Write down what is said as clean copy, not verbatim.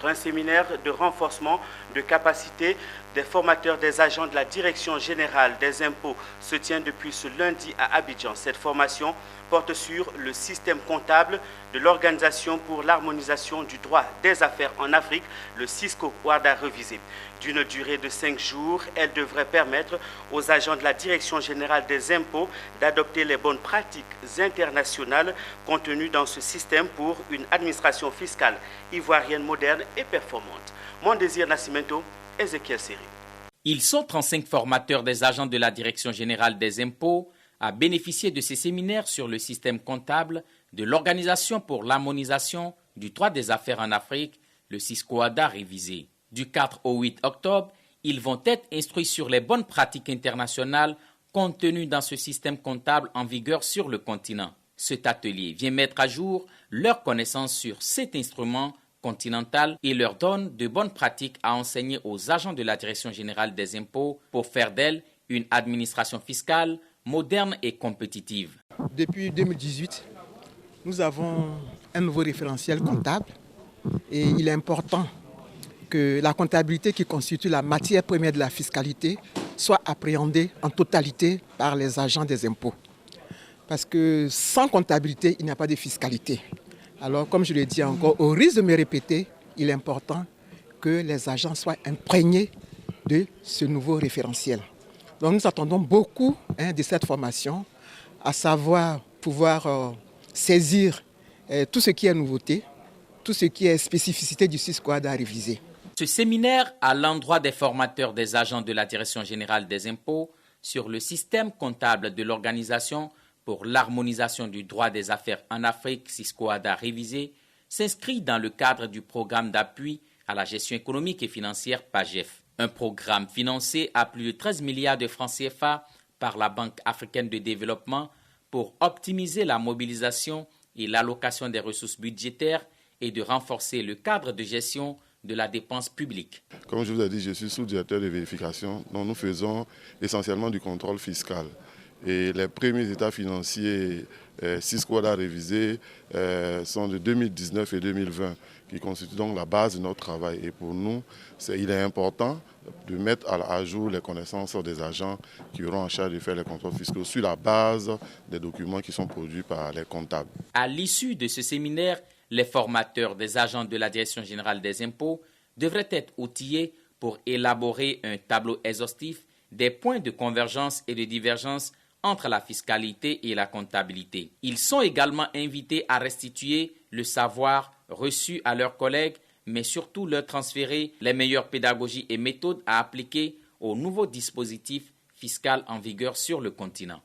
Un séminaire de renforcement de capacité des formateurs des agents de la Direction générale des impôts se tient depuis ce lundi à Abidjan. Cette formation porte sur le système comptable de l'Organisation pour l'harmonisation du droit des affaires en Afrique, le CISCO-OADA révisé. D'une durée de 5 jours, elle devrait permettre aux agents de la Direction générale des impôts d'adopter les bonnes pratiques internationales contenues dans ce système pour une administration fiscale ivoirienne moderne et performante. Mon désir Nascimento, Ezekiel Seri. Ils sont 35 formateurs des agents de la Direction générale des impôts à bénéficier de ces séminaires sur le système comptable de l'Organisation pour l'harmonisation du droit des affaires en Afrique, le CISCO-OADA révisé. Du 4 au 8 octobre, ils vont être instruits sur les bonnes pratiques internationales contenues dans ce système comptable en vigueur sur le continent. Cet atelier vient mettre à jour leurs connaissances sur cet instrument continental et leur donne de bonnes pratiques à enseigner aux agents de la Direction générale des impôts pour faire d'elle une administration fiscale moderne et compétitive. Depuis 2018, nous avons un nouveau référentiel comptable et il est important que la comptabilité qui constitue la matière première de la fiscalité soit appréhendée en totalité par les agents des impôts. Parce que sans comptabilité, il n'y a pas de fiscalité. Alors, comme je le dis encore, au risque de me répéter, il est important que les agents soient imprégnés de ce nouveau référentiel. Donc, nous attendons beaucoup de cette formation, à savoir pouvoir saisir tout ce qui est nouveauté, tout ce qui est spécificité du CISCO-OADA révisé. Ce séminaire à l'endroit des formateurs des agents de la Direction générale des impôts sur le système comptable de l'Organisation pour l'harmonisation du droit des affaires en Afrique, CISCO-OADA révisé, s'inscrit dans le cadre du programme d'appui à la gestion économique et financière PAGEF. Un programme financé à plus de 13 milliards de francs CFA par la Banque africaine de développement pour optimiser la mobilisation et l'allocation des ressources budgétaires et de renforcer le cadre de gestion de la dépense publique. Comme je vous ai dit, je suis sous-directeur de vérification, donc nous faisons essentiellement du contrôle fiscal. Et les premiers états financiers CISCO-OADA révisés sont de 2019 et 2020, qui constituent donc la base de notre travail. Et pour nous, il est important de mettre à jour les connaissances des agents qui auront en charge de faire les contrôles fiscaux sur la base des documents qui sont produits par les comptables. À l'issue de ce séminaire, les formateurs des agents de la Direction générale des impôts devraient être outillés pour élaborer un tableau exhaustif des points de convergence et de divergence entre la fiscalité et la comptabilité. Ils sont également invités à restituer le savoir reçu à leurs collègues, mais surtout leur transférer les meilleures pédagogies et méthodes à appliquer au nouveau dispositif fiscal en vigueur sur le continent.